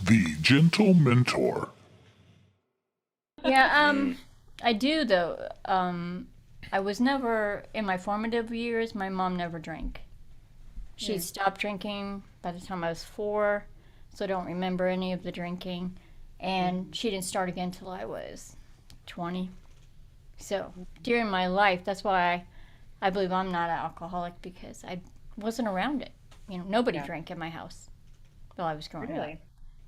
The Gentlementor. Yeah, I do though. I was never, in my formative years, my mom never drank. She stopped drinking by the time I was 4, so I don't remember any of the drinking. And she didn't start again till I was 20. So during my life, that's why I believe I'm not an alcoholic, because I wasn't around it. Nobody drank in my house while I was growing up.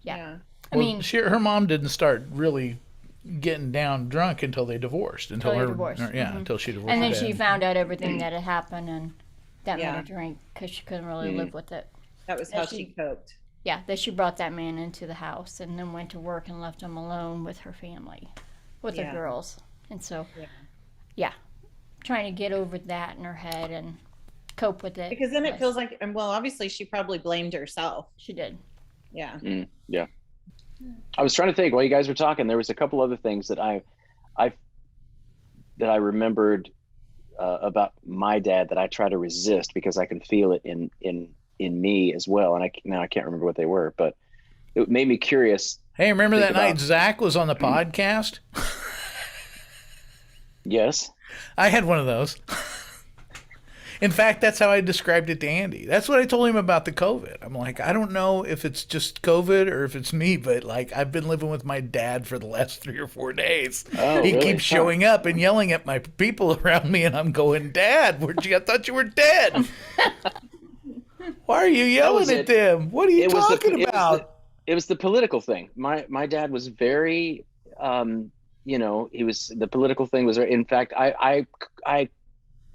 Yeah. I mean, her mom didn't start really getting down drunk until they divorced. Until they divorced. Until she divorced. And then her she dad. found out everything that had happened, and that made her drink because she couldn't really live with it. That was how she coped. Yeah, that she brought that man into the house and then went to work and left him alone with her family, with her girls. And so, trying to get over that in her head and cope with it. Because then it feels like, well, obviously she probably blamed herself. She did. Yeah. Yeah. I was trying to think while you guys were talking, there was a couple other things that I remembered about my dad that I try to resist because I can feel it in me as well. And now I can't remember what they were, but it made me curious. Hey, remember that night Zach was on the podcast? Yes. I had one of those. In fact, that's how I described it to Andy. That's what I told him about the COVID. I'm like, I don't know if it's just COVID or if it's me, but like I've been living with my dad for the last 3 or 4 days. Oh, he really? keeps showing up and yelling at my people around me, and I'm going, Dad, where'd you? I thought you were dead. Why are you yelling at them? What are you talking about? It was the political thing. My dad was very, the political thing was, in fact, I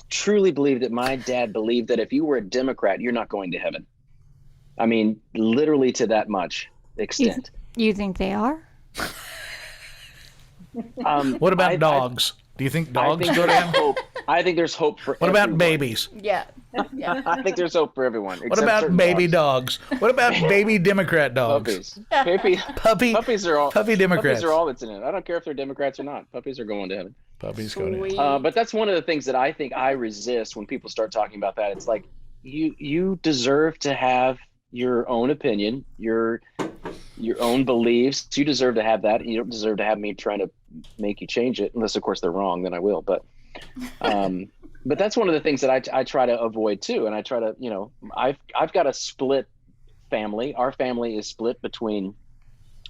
truly believe that my dad believed that if you were a Democrat, you're not going to heaven. I mean, literally to that much extent. You think they are? What about dogs? Do you think dogs go to heaven? I think there's hope for What everyone. about babies? Yeah. I think there's hope for everyone. What about baby dogs? What about baby Democrat dogs? Puppies. Puppies are all puppy Democrats. Puppies are all that's in it. I don't care if they're Democrats or not. Puppies are going to heaven. Puppies go to heaven. But that's one of the things that I think I resist when people start talking about that. It's like you deserve to have your own opinion, your own beliefs. You deserve to have that. You don't deserve to have me trying to make you change it, unless of course they're wrong. Then I will. But that's one of the things that I try to avoid too. And I try to, I've got a split family. Our family is split between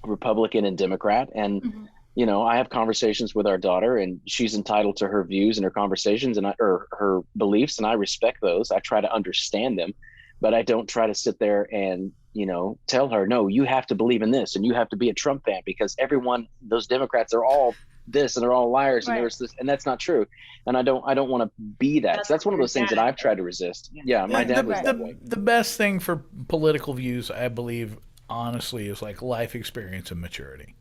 Republican and Democrat, and I have conversations with our daughter, and she's entitled to her views and her conversations or her beliefs, and I respect those. I try to understand them, but I don't try to sit there and tell her, no, you have to believe in this and you have to be a Trump fan because those Democrats are all this and they're all liars, and there's this, and that's not true. And I don't want to be that. So that's one of those things that I've tried to resist. Yeah, my dad was that way. The best thing for political views, I believe, honestly, is like life experience and maturity.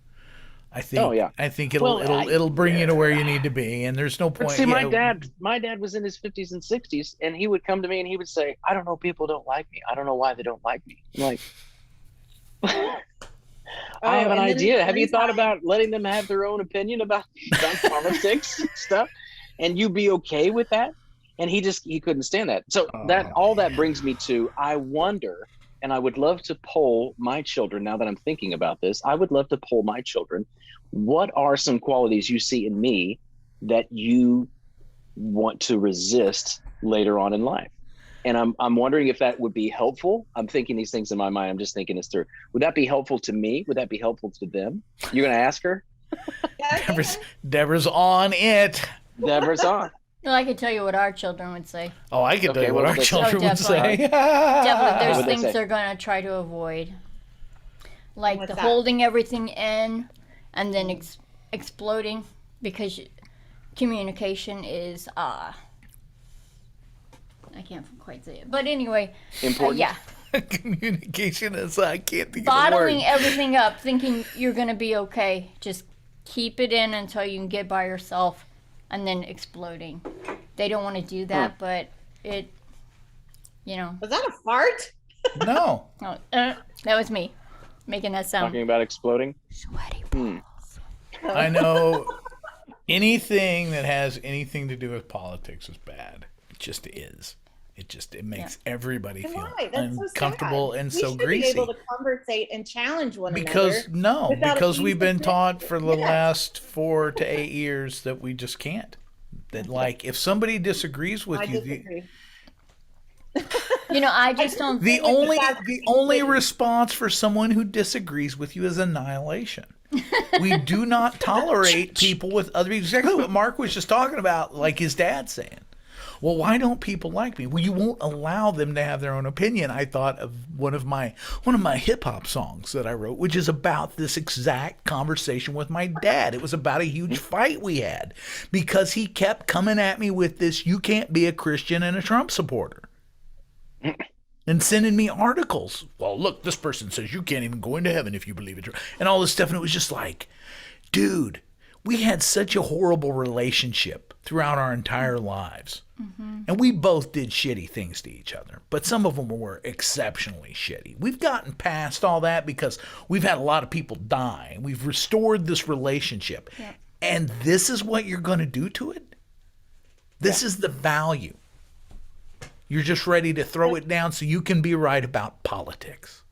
I think it'll bring you to where you need to be, and there's no point. But see, my dad was in his 50s and 60s, and he would come to me and he would say, "I don't know, people don't like me. I don't know why they don't like me." I'm like, I have an idea. Have you thought about letting them have their own opinion about politics stuff, and you be okay with that? And he couldn't stand that. So that brings me to, I wonder. And I would love to poll my children, now that I'm thinking about this, I would love to poll my children. What are some qualities you see in me that you want to resist later on in life? And I'm wondering if that would be helpful. I'm thinking these things in my mind. I'm just thinking this through. Would that be helpful to me? Would that be helpful to them? You're going to ask her? Deborah's on it. Deborah's on. Well, I could tell you what our children would say. Oh, I can tell you what our children would say. Definitely, there's things they're going to try to avoid. Like the holding everything in and then exploding, because communication is, I can't quite say it. But anyway. Important? Yeah. Communication is, I can't think of the word. Bottling everything up, thinking you're going to be okay. Just keep it in until you can get by yourself. And then exploding. They don't want to do that, but it, Was that a fart? No. Oh, that was me making that sound. Talking about exploding? Sweaty balls. I know anything that has anything to do with politics is bad. It just is. It makes everybody And feel why? That's so uncomfortable sad. and We so should greasy. be able to conversate and challenge one Because another. without because being we've been taught subjective. for the Yes. last 4 to 8 years that we just can't. That like if somebody disagrees with I you, disagree. I just don't. the with only that the only thing. response for someone who disagrees with you is annihilation. We do not tolerate people with other. Exactly what Mark was just talking about, like his dad saying. Well, why don't people like me? Well, you won't allow them to have their own opinion. I thought of one of my hip hop songs that I wrote, which is about this exact conversation with my dad. It was about a huge fight we had because he kept coming at me with this, you can't be a Christian and a Trump supporter. And sending me articles. Well, look, this person says you can't even go into heaven if you believe it. And all this stuff. And it was just like, dude, we had such a horrible relationship throughout our entire lives. Mm-hmm. And we both did shitty things to each other. But some of them were exceptionally shitty. We've gotten past all that because we've had a lot of people die. We've restored this relationship. Yeah. And this is what you're going to do to it? This is the value. You're just ready to throw it down so you can be right about politics.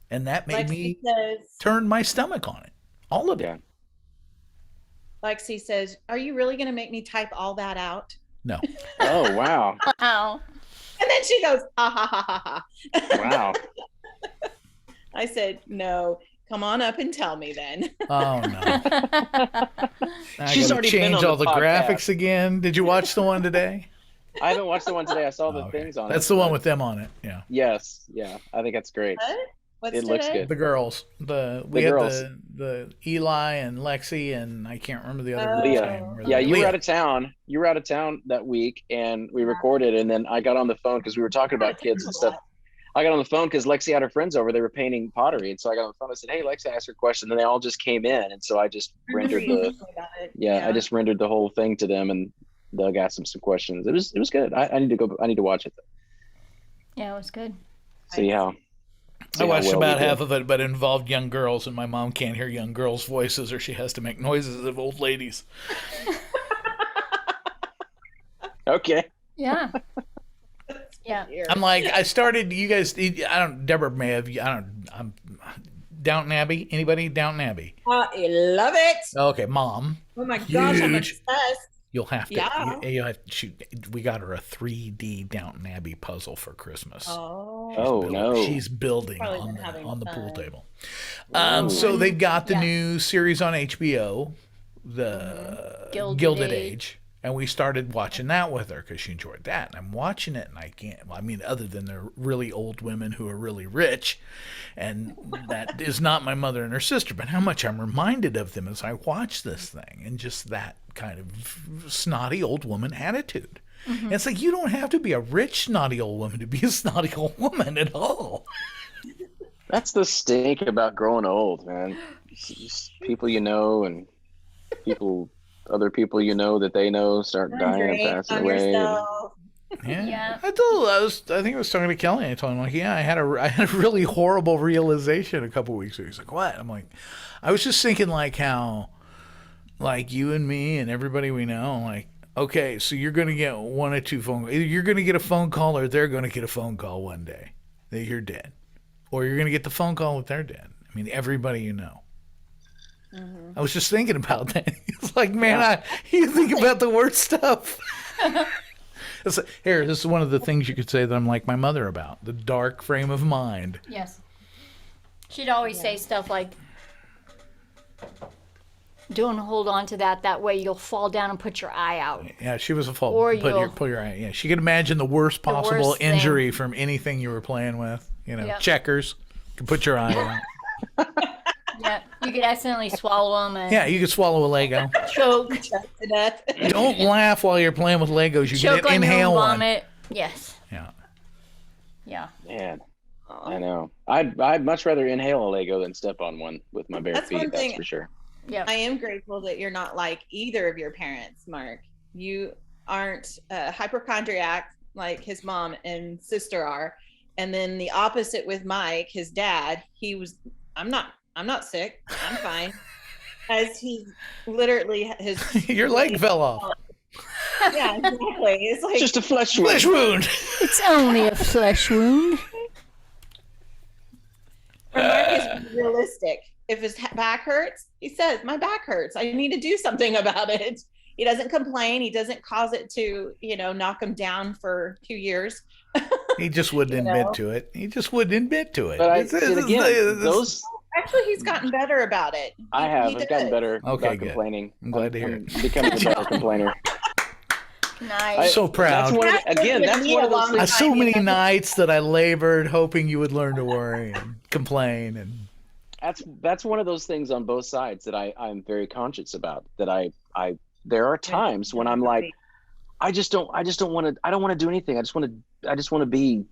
And that made me turn my stomach on it. All of it. Lexi says, are you really going to make me type all that out? No. Oh, wow. Wow. And then she goes, ha, ha, ha, ha, ha. Wow. I said, no, come on up and tell me then. Oh, no. I She's gotta already been change on all the the podcast. graphics again. Did you watch the one today? I haven't watched the one today. I saw the things on it. That's the one with them on it. Yeah. Yes. Yeah. I think that's great. What's It looks today? good. The girls. We girls. had the Eli and Lexi and I can't remember the other girl's Leah. name. Yeah, you Leah. were out of town. You were out of town that week, and we recorded. And then I got on the phone because we were talking about kids and stuff. I got on the phone because Lexi had her friends over. They were painting pottery, and so I got on the phone. I said, "Hey, Lexi, ask her a question." And they all just came in, and so I just rendered I just rendered the whole thing to them, and Doug asked them some questions. It was good. I need to go. I need to watch it. Yeah, it was good. See how. I watched about half of it, but it involved young girls, and my mom can't hear young girls' voices, or she has to make noises of old ladies. Okay. Yeah. Yeah. I'm like, I started. You guys, Deborah may have. I'm Downton Abbey. Anybody? Downton Abbey. I love it. Okay, Mom. Oh my gosh, I'm Huge. obsessed. You'll have to. Yeah. You'll have to shoot. We got her a 3D Downton Abbey puzzle for Christmas. Oh. She's building Probably on been having the pool fun. table. So they've got the new series on HBO, the Gilded Age, and we started watching that with her because she enjoyed that. And I'm watching it, and I can't. Well, I mean, other than they're really old women who are really rich, and that is not my mother and her sister, but how much I'm reminded of them as I watch this thing, and just that kind of snotty old woman attitude. Mm-hmm. It's like you don't have to be a rich snotty old woman to be a snotty old woman at all. That's the stink about growing old, man. Just people you know and other people you know that they know start dying and passing away. Yeah. I think I was talking to Kelly and I told him, like, yeah, I had a really horrible realization a couple weeks ago. He's like, what? I'm like, I was just thinking like how, like you and me and everybody we know, like, okay, so you're going to get one or two phone calls. Either you're going to get a phone call or they're going to get a phone call one day that you're dead. Or you're going to get the phone call that they're dead. I mean, everybody you know. Mm-hmm. I was just thinking about that. It's like, man, you think about the worst stuff. It's like, here, this is one of the things you could say that I'm like my mother about, the dark frame of mind. Yes. She'd always say stuff like, don't hold on to that way you'll fall down and put your eye out. Yeah, she was a fall. Or put your eye. Yeah, she could imagine the worst possible worst injury from anything you were playing with. You know, checkers. You could put your eye out. Yeah, you could accidentally swallow them. And you could swallow a Lego. Choke. To death. Don't laugh while you're playing with Legos. You Choke can on your inhale own one. vomit. Yes. Yeah. Yeah. Man, I know. I'd much rather inhale a Lego than step on one with my bare feet. One thing. That's for sure. Yeah. I am grateful that you're not like either of your parents, Mark. You aren't a hypochondriac like his mom and sister are. And then the opposite with Mike, his dad, I'm not sick. I'm fine. As he literally his Your leg fell off. Yeah, exactly. It's like Just a flesh wound. Flesh wound. It's only a flesh wound. for Mark is realistic. If his back hurts, he says, "My back hurts. I need to do something about it." He doesn't complain. He doesn't cause it to, knock him down for 2 years. He just wouldn't admit to it. He just wouldn't admit to it. But those Actually, he's gotten better about it. I have. I've gotten better Okay, about good. complaining. I'm glad to hear I'm it. becoming a better complainer. Nice. So proud. That's one of those things. So many nights that I labored hoping you would learn to worry and complain, and That's one of those things on both sides that I'm very conscious about. That I there are times when I'm like, I don't want to do anything. I just want to be,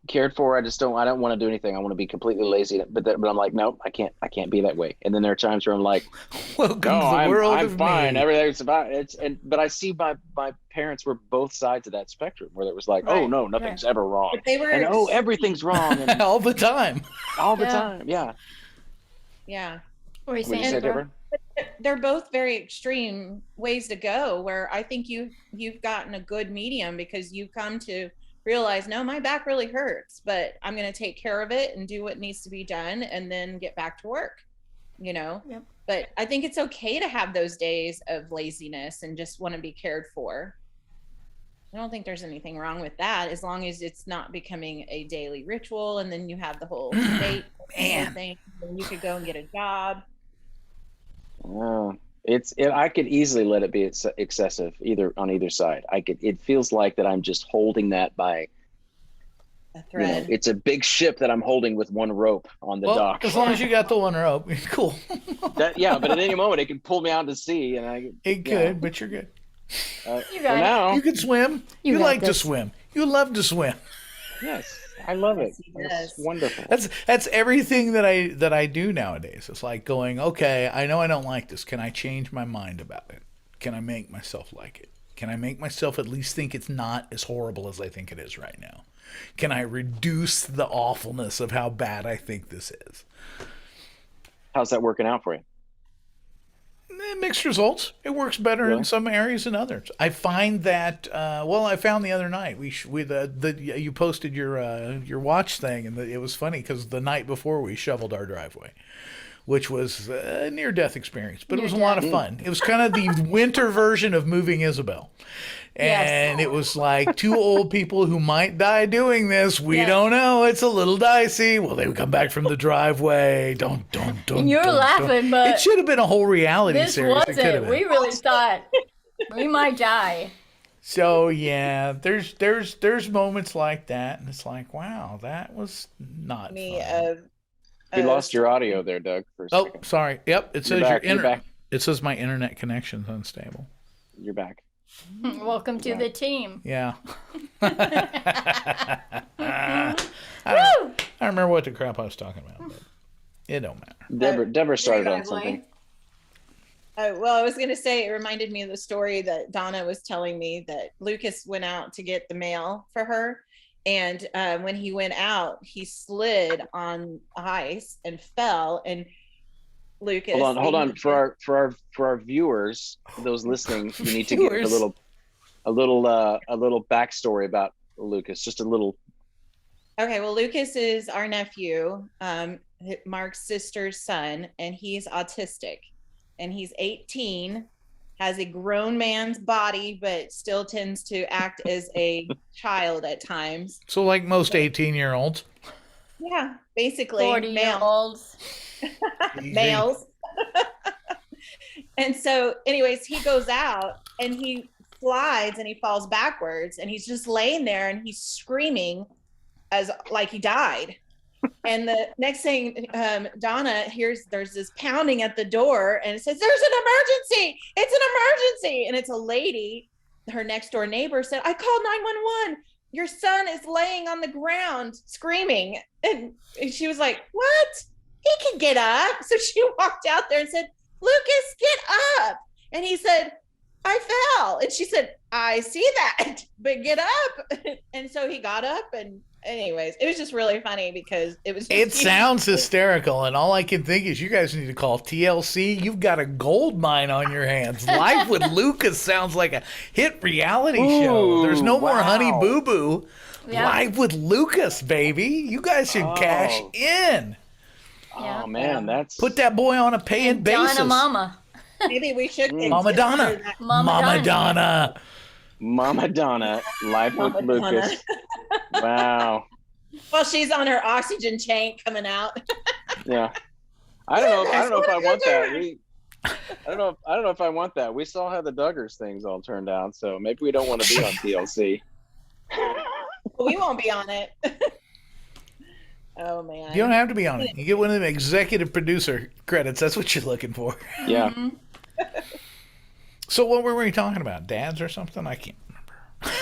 cared for. I don't want to do anything. I want to be completely lazy. But I'm like, no, I can't be that way. And then there are times where I'm like, welcome no, to the world I'm of fine. me. Everything's about it. But I see my parents were both sides of that spectrum, where it was like, oh no, nothing's ever wrong, But they were and everything's wrong, and all the time. all the time. Yeah. Yeah. What are you What did you saying, say, Deborah? Deborah? They're both very extreme ways to go, where I think you've gotten a good medium, because you come to realize, no, my back really hurts, but I'm going to take care of it and do what needs to be done and then get back to work, Yep. But I think it's okay to have those days of laziness and just want to be cared for. I don't think there's anything wrong with that, as long as it's not becoming a daily ritual, and then you have the whole state thing, and you could go and get a job. I could easily let it be excessive on either side. It feels like that I'm just holding that by A thread. it's a big ship that I'm holding with one rope on the dock. As long as you got the one rope, cool. But at any moment it can pull me out to sea, and It could, but you're good. You for got it. now. You can swim. You got like to this. swim. You love to swim. Yes, I love it. Yes. It's wonderful. That's everything that I do nowadays. It's like going, okay, I know I don't like this. Can I change my mind about it? Can I make myself like it? Can I make myself at least think it's not as horrible as I think it is right now? Can I reduce the awfulness of how bad I think this is? How's that working out for you? Mixed results. It works better in some areas than others. I find that. I found the other night you posted your watch thing, and it was funny because the night before we shoveled our driveway, which was a near-death experience, but it was a lot of fun. It was kind of the winter version of moving Isabel. And It was like two old people who might die doing this. We don't know. It's a little dicey. Well, they would come back from the driveway. Don't. And you're laughing, but it should have been a whole reality this series. It could have wasn't. been. We really thought we might die. So yeah, there's moments like that, and it's like, wow, that was not fun. We lost your audio there, Doug. For a second. Sorry. Yep, it says you're back. It says my internet connection's unstable. You're back. Welcome to the team. Yeah. I don't remember what the crap I was talking about, but it don't matter. Deborah started on something. Well, I was going to say, it reminded me of the story that Donna was telling me, that Lucas went out to get the mail for her. And when he went out, he slid on ice and fell. And Lucas, hold on. For our viewers, those listening, you need to give a little backstory about Lucas. Just a little. Okay, well, Lucas is our nephew, Mark's sister's son, and he's autistic. And he's 18, has a grown man's body, but still tends to act as a child at times. So like most 18-year-olds. Yeah, basically. 40-year-olds. Males. And so anyways, he goes out and he slides and he falls backwards, and he's just laying there and he's screaming as like he died. And the next thing Donna hears, there's this pounding at the door, and it says, "There's an emergency. It's an emergency." And it's a lady, her next door neighbor, said, "I called 911. Your son is laying on the ground screaming." And she was like, "What? He can get up." So she walked out there and said, "Lucas, get up." And he said, "I fell." And she said, "I see that, but get up." And so he got up and anyways, it was just really funny because it was just It sounds hysterical, and all I can think is you guys need to call TLC. You've got a gold mine on your hands. Life with Lucas sounds like a hit reality show. There's no more Honey Boo Boo. Yeah. Live with Lucas, baby. You guys should cash in. Yeah. Oh man, that's Put that boy on a paying basis. Donna Mama. maybe we should Mama Donna. Mama Donna. Mama Donna, Live with Mama Donna. Lucas. Wow. Well, she's on her oxygen tank coming out. Yeah. I don't know if I want that. I don't know if I want that. We saw how the Duggars things all turned out, so maybe we don't want to be on TLC. We won't be on it. Oh man. You don't have to be on it. You get one of them executive producer credits. That's what you're looking for. Yeah. So what were we talking about? Dads or something? I can't remember.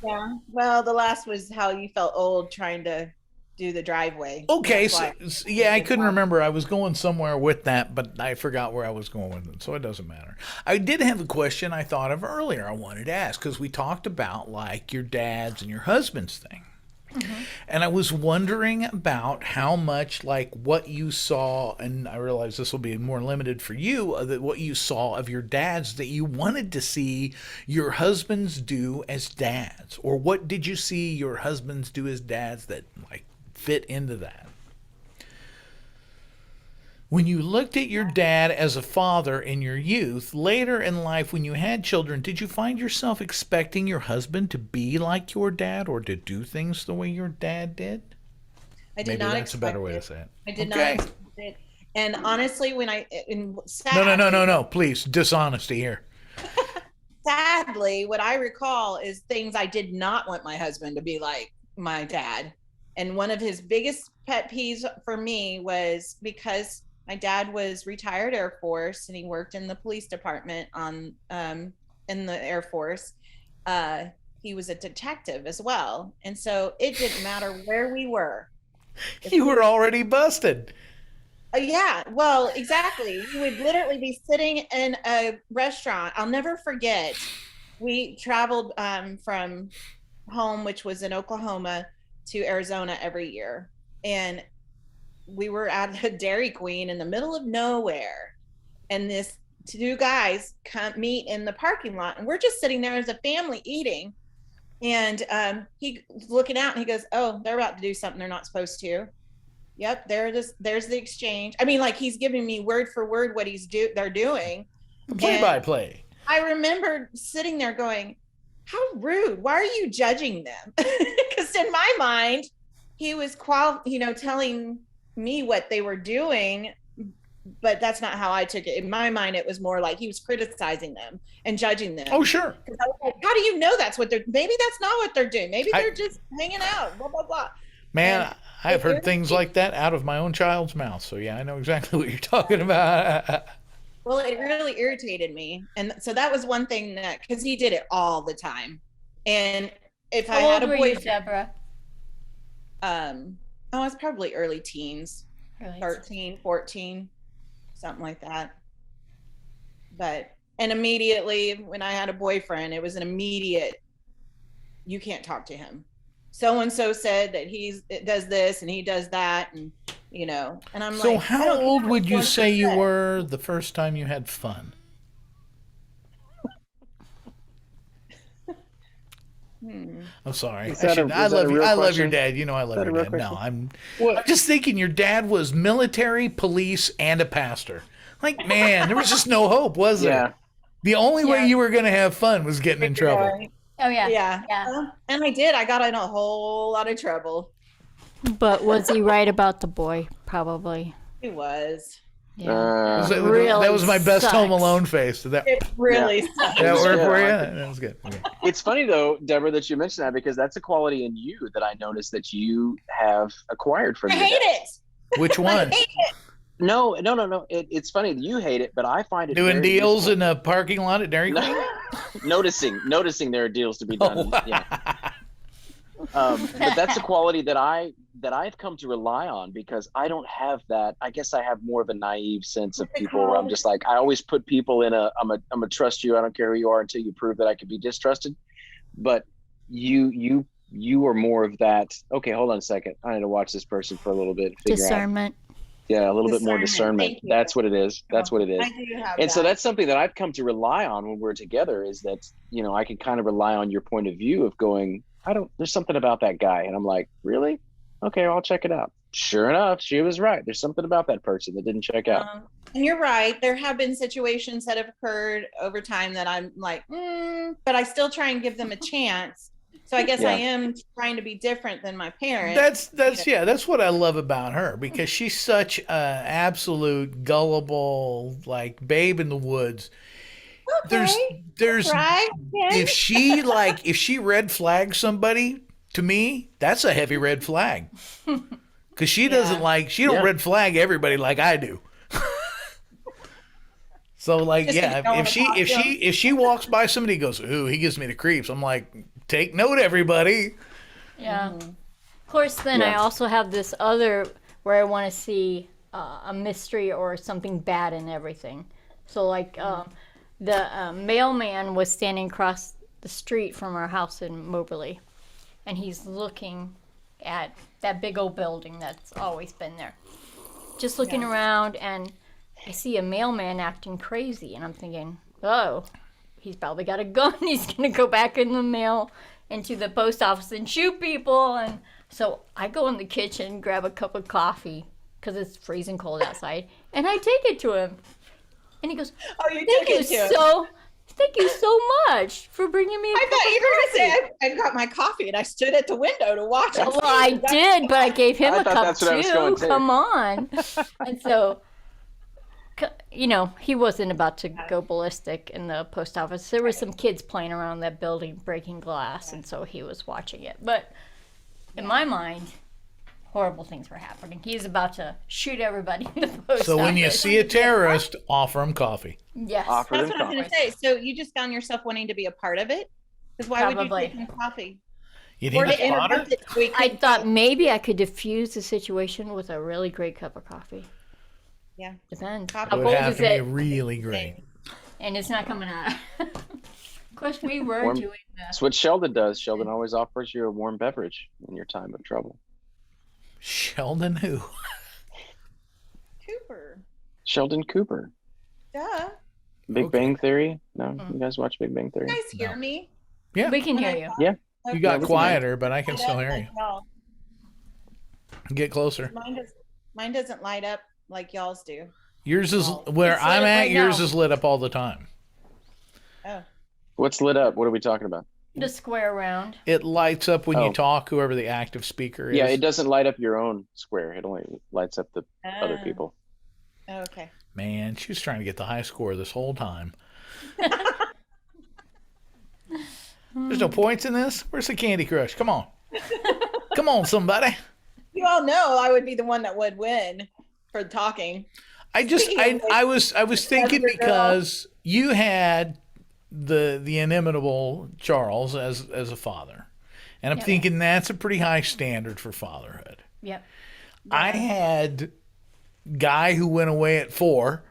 Yeah. Well, the last was how you felt old trying to do the driveway. Okay, That's so why. yeah, I couldn't remember. I was going somewhere with that, but I forgot where I was going with it, so it doesn't matter. I did have a question I thought of earlier I wanted to ask, because we talked about like your dad's and your husband's thing. And I was wondering about how much like what you saw, and I realize this will be more limited for you, that what you saw of your dads that you wanted to see your husbands do as dads, or what did you see your husbands do as dads that like fit into that? When you looked at your dad as a father in your youth, later in life when you had children, did you find yourself expecting your husband to be like your dad or to do things the way your dad did? I did Maybe not that's a better way to expect say it. I did Okay. not expect it. And honestly, when No. Please, dishonesty here. Sadly, what I recall is things I did not want my husband to be like my dad. And one of his biggest pet peeves for me was because my dad was retired Air Force and he worked in the police department in the Air Force. He was a detective as well. And so it didn't matter where we were. You were already busted. Yeah, well, exactly. We would literally be sitting in a restaurant. I'll never forget. We traveled from home, which was in Oklahoma, to Arizona every year. And we were at a Dairy Queen in the middle of nowhere. And this two guys meet in the parking lot. And we're just sitting there as a family eating. And he's looking out and he goes, "Oh, they're about to do something they're not supposed to." Yep, there's the exchange. I mean, like he's giving me word for word what they're doing. Play by play. I remember sitting there going, "How rude! Why are you judging them?" Because in my mind, he was telling me what they were doing, but that's not how I took it. In my mind, it was more like he was criticizing them and judging them. Oh, sure. I was like, how do you know that's what they're? Maybe that's not what they're doing. Maybe they're just hanging out. Blah blah blah. Man, I've heard things like that out of my own child's mouth. So yeah, I know exactly what you're talking about. Well, it really irritated me. And so that was one thing that, because he did it all the time. And if I How had old a were you, boyfriend, Deborah? I was probably early teens, Really? 13, 14, something like that. And immediately when I had a boyfriend, it was an immediate, you can't talk to him. So-and-so said that it does this and he does that. And, and I'm So like, how old would you say you were the first time you had fun? I'm sorry. I love you. I love your dad. You know I love your dad. No, I'm just thinking your dad was military, police, and a pastor. Like, man, there was just no hope, was there? Yeah. The only way you were going to have fun was getting in trouble. Oh yeah. Yeah. And I did. I got in a whole lot of trouble. But was he right about the boy? Probably. He was. Yeah. That was my best sucks. Home Alone face. Did that Really sucks. that work for you? Yeah. That was good. Okay. It's funny though, Deborah, that you mentioned that because that's a quality in you that I noticed that you have acquired from I your hate dad. it. Which one? I hate it. No. It's funny that you hate it, but I find it Doing very deals useful. in a parking lot at Dairy Queen? noticing there are deals to be done. Oh, wow. Yeah. But that's a quality that I've come to rely on because I don't have that. I guess I have more of a naive sense of people where I'm just like, I always put people in I'm a trust you. I don't care who you are until you prove that I could be distrusted. But you you are more of that. Okay, hold on a second. I need to watch this person for a little bit, figure out. Discernment. Yeah, a little bit more Discernment. discernment. Thank you. That's what it is. That's what it is. I do have And that. so that's something that I've come to rely on when we're together, is that, you know, I can kind of rely on your point of view of going, there's something about that guy. And I'm like, really? Okay, I'll check it out. Sure enough, she was right. There's something about that person that didn't check out. And you're right. There have been situations that have occurred over time that I'm like, but I still try and give them a chance. So I guess I am trying to be different than my parents. That's what I love about her, because she's such an absolute gullible, like, babe in the woods. Okay. There's Right? if she red flags somebody, to me, that's a heavy red flag. Because she doesn't don't red flag everybody like I do. So like, if she walks by somebody and goes, ooh, he gives me the creeps, I'm like, take note, everybody. Yeah. Of course, then I also have this other where I want to see a mystery or something bad in everything. So like the mailman was standing across the street from our house in Moberly, and he's looking at that big old building that's always been there. Just looking around, and I see a mailman acting crazy, and I'm thinking, oh, he's probably got a gun. He's going to go back in the mail into the post office and shoot people. And so I go in the kitchen, grab a cup of coffee, because it's freezing cold outside, and I take it to him. And he goes, oh, you took it to him. Thank you so much for bringing me a cup of coffee. I thought you were going to say, I got my coffee and I stood at the window to watch it. Well, I did, but I gave him a cup too. To. Come on. And so, you know, he wasn't about to go ballistic in the post office. There were some kids playing around that building, breaking glass, and so he was watching it. But in my mind, horrible things were happening. He's about to shoot everybody in the post office. So when you see a terrorist, offer him coffee. Yes. That's what I was going to say. So you just found yourself wanting to be a part of it? Because why would you take him coffee? You need a spotter? I thought maybe I could diffuse the situation with a really great cup of coffee. Yeah. Depends. It would have to be really great. And it's not coming out. Of course, we were doing that. That's what Sheldon does. Sheldon always offers you a warm beverage in your time of trouble. Sheldon who? Cooper. Sheldon Cooper. Duh. Big Bang Theory? No? You guys watch Big Bang Theory? You guys hear me? Yeah. We can hear you. Yeah. You got quieter, but I can still hear you. No. Get closer. Mine doesn't light up like y'all's do. Yours is where I'm at. Yours is lit up all the time. Oh. What's lit up? What are we talking about? The square round. It lights up when you talk, whoever the active speaker is. Yeah, it doesn't light up your own square. It only lights up the other people. Oh, okay. Man, she was trying to get the high score this whole time. There's no points in this. Where's the Candy Crush? Come on. Come on, somebody. You all know I would be the one that would win for talking. I was thinking, because you had the inimitable Charles as a father, and I'm thinking that's a pretty high standard for fatherhood. Yep. I had guy who went away at 4,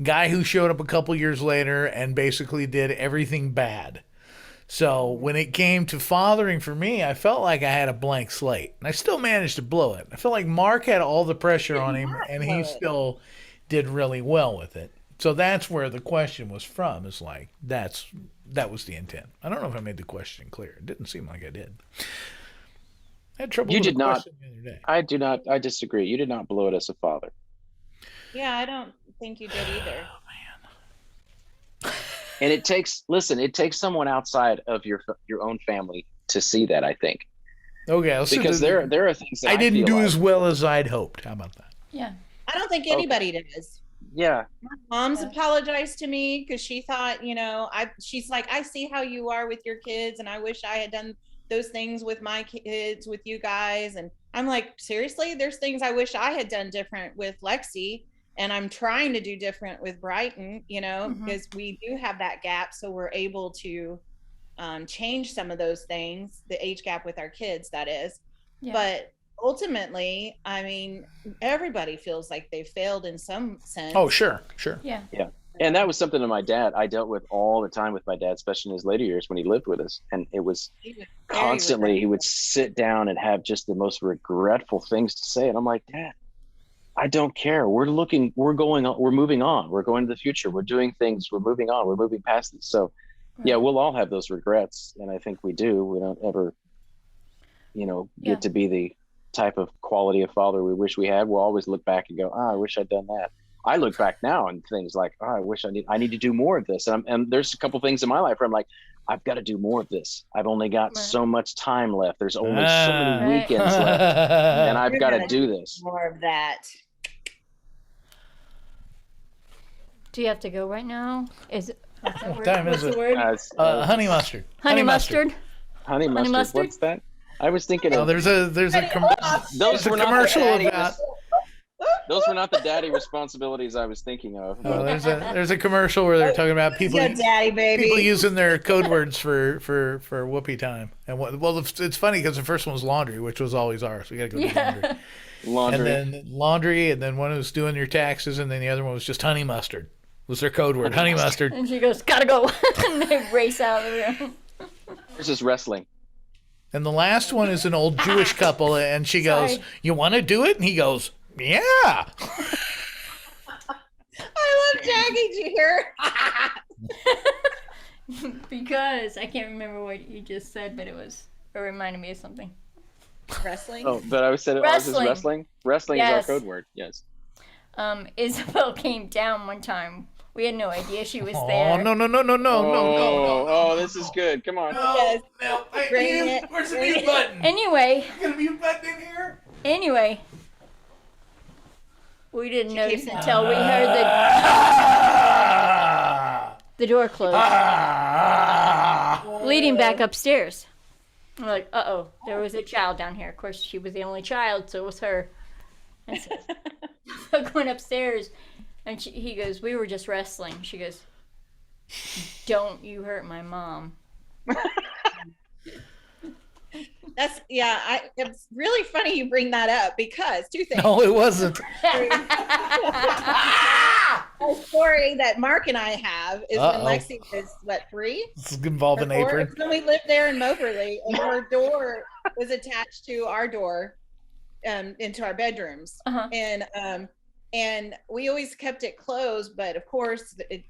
guy who showed up a couple years later and basically did everything bad. So when it came to fathering for me, I felt like I had a blank slate, and I still managed to blow it. I felt like Mark had all the pressure on him, and he still did really well with it. So that's where the question was from. Is like that was the intent. I don't know if I made the question clear. It didn't seem like I did. I had trouble. You with did the not. question the other day. I do not. I disagree. You did not blow it as a father. Yeah, I don't think you did either. And it takes someone outside of your own family to see that, I think. Okay, because there are things that I didn't do as well as I'd hoped. How about that? Yeah. I don't think anybody does. Yeah. My mom's apologized to me because she thought, she's like, I see how you are with your kids, and I wish I had done those things with my kids, with you guys. And I'm like, seriously, there's things I wish I had done different with Lexi. And I'm trying to do different with Brighton, because we do have that gap. So we're able to change some of those things, the age gap with our kids, that is. Yeah. But ultimately, I mean, everybody feels like they failed in some sense. Oh, sure. Yeah. Yeah. And that was something that my dad, I dealt with all the time with my dad, especially in his later years when he lived with us. And it was He was very constantly, he would sit down and have just the most regretful things to say. And I'm like, Dad, I don't care. We're going on, we're moving on. We're going to the future. We're doing things. We're moving on. We're moving past this. So yeah, we'll all have those regrets. And I think we do. We don't ever, get to be the type of quality of father we wish we had. We'll always look back and go, I wish I'd done that. I look back now and things like, I wish I need to do more of this. And there's a couple things in my life where I'm like, I've got to do more of this. I've only got so much time left. There's only so many weekends left, and I've got to do this. More of that. Do you have to go right now? What time is it? Honey mustard. Honey mustard. Honey mustard. What's that? I was thinking of. There's a Those were commercial about. Those were not the daddy responsibilities I was thinking of. No, there's a commercial where they're talking about people, daddy baby. people using their code words for whoopee time. And it's funny because the first one was laundry, which was always ours. We got to go do laundry. And then laundry, and then one was doing your taxes, and then the other one was just honey mustard. Was their code word, honey mustard. And she goes, gotta go. And they race out of the room. There's just wrestling. And the last one is an old Jewish couple, and she goes, "You want to do it?" And he goes, "Yeah." I love Jackie. Did you hear? Because I can't remember what you just said, but it reminded me of something. Wrestling? Oh, but I said it was wrestling. Wrestling is our code word. Yes. Isabel came down one time. We had no idea she was there. Oh, no. Oh, this is good. Come on. Yes. No. Bring it. Where's the mute button? Anyway. You got a mute button in here? Anyway. We didn't notice until we heard the door close. Leading back upstairs. We're like, uh-oh, there was a child down here. Of course, she was the only child, so it was her. And so going upstairs, and he goes, we were just wrestling. She goes, don't you hurt my mom. It's really funny you bring that up because two things. No, it wasn't. A story that Mark and I have is when Lexi was, 3? This is involving an apron. When we lived there in Moberly, and her door was attached to our door into our bedrooms. Uh-huh. And we always kept it closed, but of course it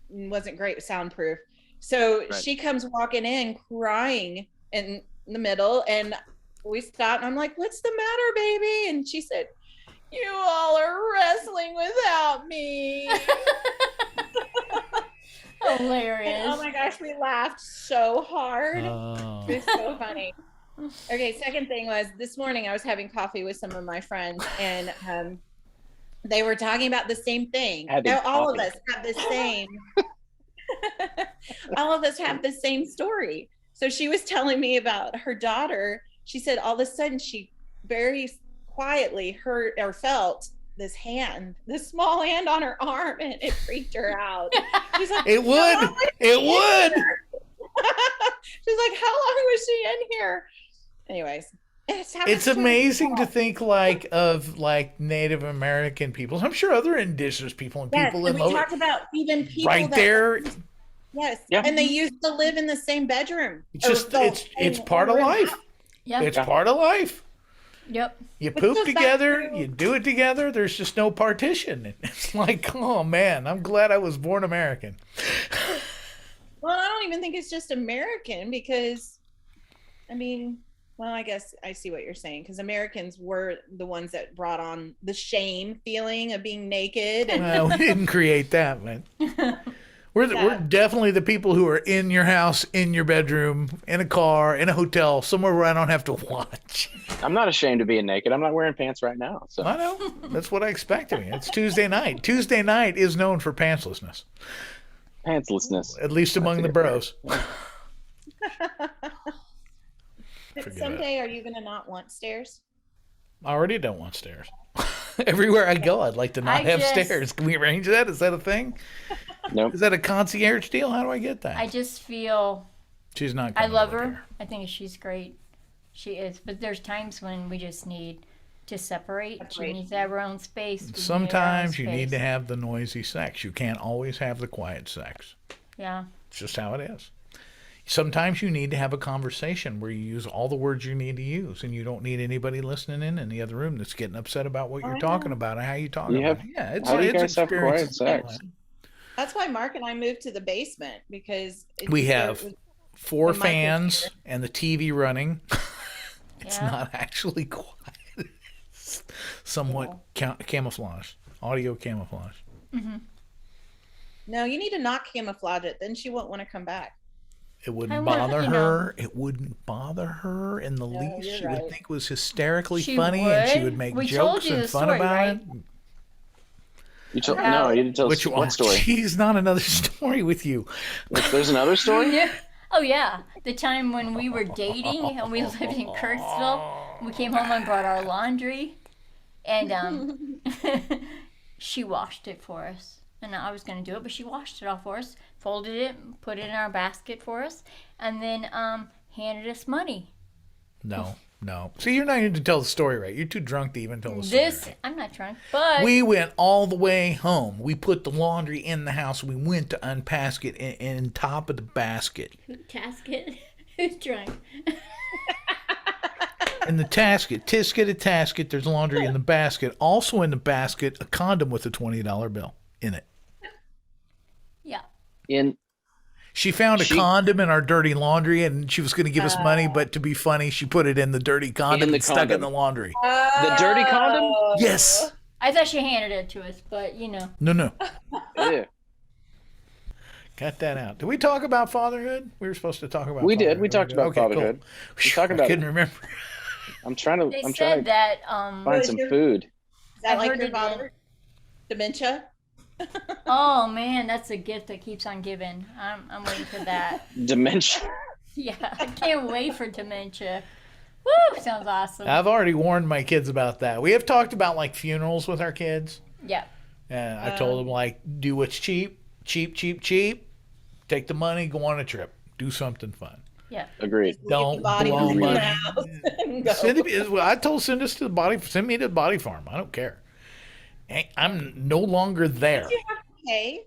wasn't great soundproof. So she comes walking in crying in the middle, and we stopped, and I'm like, what's the matter, baby? And she said, you all are wrestling without me. Hilarious. And, oh my gosh, we laughed so hard. Oh. It was so funny. Okay, second thing was this morning I was having coffee with some of my friends, and they were talking about the same thing. All of us have the same. All of us have the same story. So she was telling me about her daughter. She said all of a sudden she very quietly heard or felt this small hand on her arm, and it freaked her out. She's like, It would. She's like, how long was she in here? Anyways, it's amazing to think of Native American peoples. I'm sure other indigenous people and people in we talked about even people right there. Yes. Yeah. And they used to live in the same bedroom. It's just it's part of life. Yeah. It's part of life. Yep. You poop together, you do it together. There's just no partition. It's like, oh man, I'm glad I was born American. Well, I don't even think it's just American because, I guess I see what you're saying, because Americans were the ones that brought on the shame feeling of being naked. And Well, we didn't create that, man. We're definitely the people who are in your house, in your bedroom, in a car, in a hotel, somewhere where I don't have to watch. I'm not ashamed of being naked. I'm not wearing pants right now. So I know. That's what I expect of me. It's Tuesday night. Tuesday night is known for pantslessness. Pantslessness. At least among the bros. Someday, are you going to not want stairs? I already don't want stairs. Everywhere I go, I'd like to not have stairs. Can we arrange that? Is that a thing? Nope. Is that a concierge deal? How do I get that? I just feel She's not. I love her. Here. I think she's great. She is. But there's times when we just need to separate. She Separation. needs to have her own space. We need our own Sometimes you need to space. have the noisy sex. You can't always have the quiet sex. Yeah. It's just how it is. Sometimes you need to have a conversation where you use all the words you need to use, and you don't need anybody listening in the other room that's getting upset about what you're talking about and how you talk about it. Yeah, it's How do you it's guys have quiet experience. sex? That's why Mark and I moved to the basement because We have 4 when Mike was fans here. and the TV running. It's Yeah. not actually quiet. It's somewhat camouflage, audio camouflage. No, you need to not camouflage it. Then she won't want to come back. It I wouldn't want- bother you know. her. It wouldn't bother her in the least. you're She right. would think it was hysterically She funny, and she would. would make We told jokes you and the fun story, about right? it. You told About- no, you didn't tell us Which what story. She's not another story with you. There's another story. Yeah. Oh yeah, the time when we were dating and we lived in Kirksville. We came home and brought our laundry, and she washed it for us. And I was gonna do it, but she washed it all for us, folded it, put it in our basket for us, and then handed us money. No. See, you're not even to tell the story right. You're too drunk to even tell the story. This right. I'm not trying, but We went all the way home. We put the laundry in the house. We went to unpack it in top of the basket. Tasket. Who's drunk? In the tasket, tasket, there's laundry in the basket. Also in the basket, a condom with a $20 bill in it. Yeah. In She found a She- condom in our dirty laundry, and she was going to give us money, but to be funny, she put it in the dirty condom In the and stuck it in condom. the laundry. the dirty condom. Yes. I thought she handed it to us, but you know. No. Yeah. Cut that out. Did we talk about fatherhood? We were supposed to talk about We did. fatherhood. We talked about Okay, fatherhood. Cool. We talked I about couldn't it. remember. I'm trying to. They I'm said trying to that find some food. Is that I like heard your it father? Dementia? oh man, that's a gift that keeps on giving. I'm waiting for that. Dementia. Yeah, I can't wait for dementia. Woo, sounds awesome. I've already warned my kids about that. We have talked about like funerals with our kids. Yeah. And I told them like, do what's cheap. Take the money, go on a trip, do something fun. Yeah. Agreed. Don't Leave the body blow in the money. house and go. I told send us to the body. Send me to the body farm. I don't care. I'm no longer there. You have to pay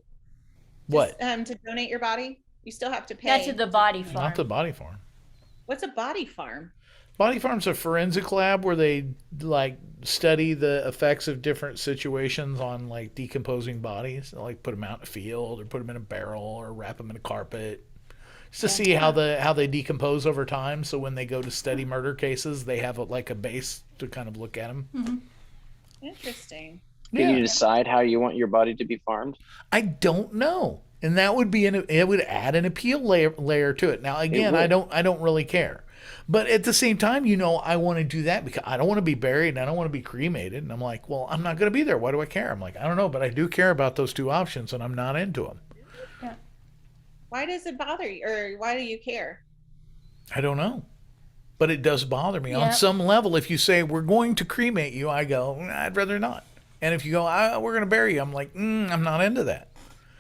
What? to donate your body. You still have to pay. That's at the body farm. Not the body farm. What's a body farm? Body farm's a forensic lab where they like study the effects of different situations on like decomposing bodies. They, like put them out in a field or put them in a barrel or wrap them in a carpet, just to see how they decompose over time. So when they go to study murder cases, they have like a base to kind of look at them. Interesting. Can you decide how you want your body to be farmed? I don't know, and that would be it would add an appeal layer to it. Now again, I don't really care. But at the same time, I want to do that because I don't want to be buried and I don't want to be cremated. And I'm like, well, I'm not going to be there. Why do I care? I'm like, I don't know, but I do care about those two options and I'm not into them. Why does it bother you, or why do you care? I don't know. But it does bother me. Yeah. On some level, if you say, we're going to cremate you, I go, I'd rather not. And if you go, we're going to bury you, I'm like, I'm not into that.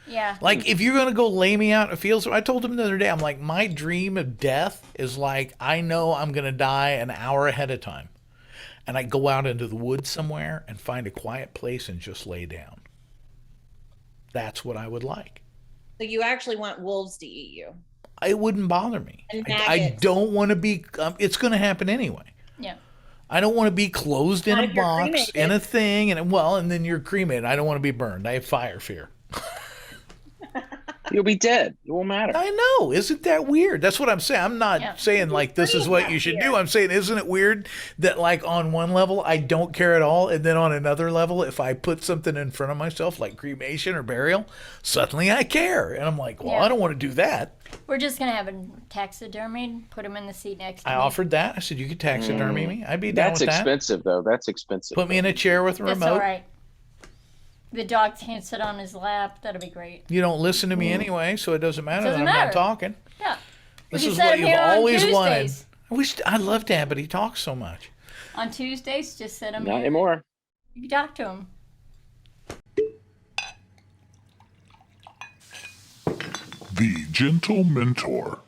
Yeah. Like, if you're going to go lay me out in a field, so I told him the other day, I'm like, my dream of death is like, I know I'm going to die an hour ahead of time. And I go out into the woods somewhere and find a quiet place and just lay down. That's what I would like. So you actually want wolves to eat you? It wouldn't bother me. And I maggots. don't want to be, it's going to happen anyway. Yeah. I don't want to be closed in Not a if you're box, cremated. in a thing, and then you're cremated. I don't want to be burned. I have fire fear. You'll be dead. It won't matter. I know. Isn't that weird? That's what I'm saying. I'm not saying like this is what you should do. I'm saying, isn't it weird that like on one level I don't care at all, and then on another level, if I put something in front of myself like cremation or burial, suddenly I care, and I'm like, well, Yeah. I don't want to do that. We're just gonna have a taxidermied, put him in the seat next to I me. offered that. I said you could taxidermy me. I'd be down That's with that. expensive, though. That's expensive. Put me in a chair with a That's remote. all right. The dog can't sit on his lap. That'll be great. You don't listen to me anyway, so it doesn't matter Doesn't that I'm matter. not talking. Yeah. This can is set what him you've here on always wanted. Tuesdays. I love Dad, but he talks so much. On Tuesdays, just sit him Not here. anymore. You can talk to him. The Gentlementor.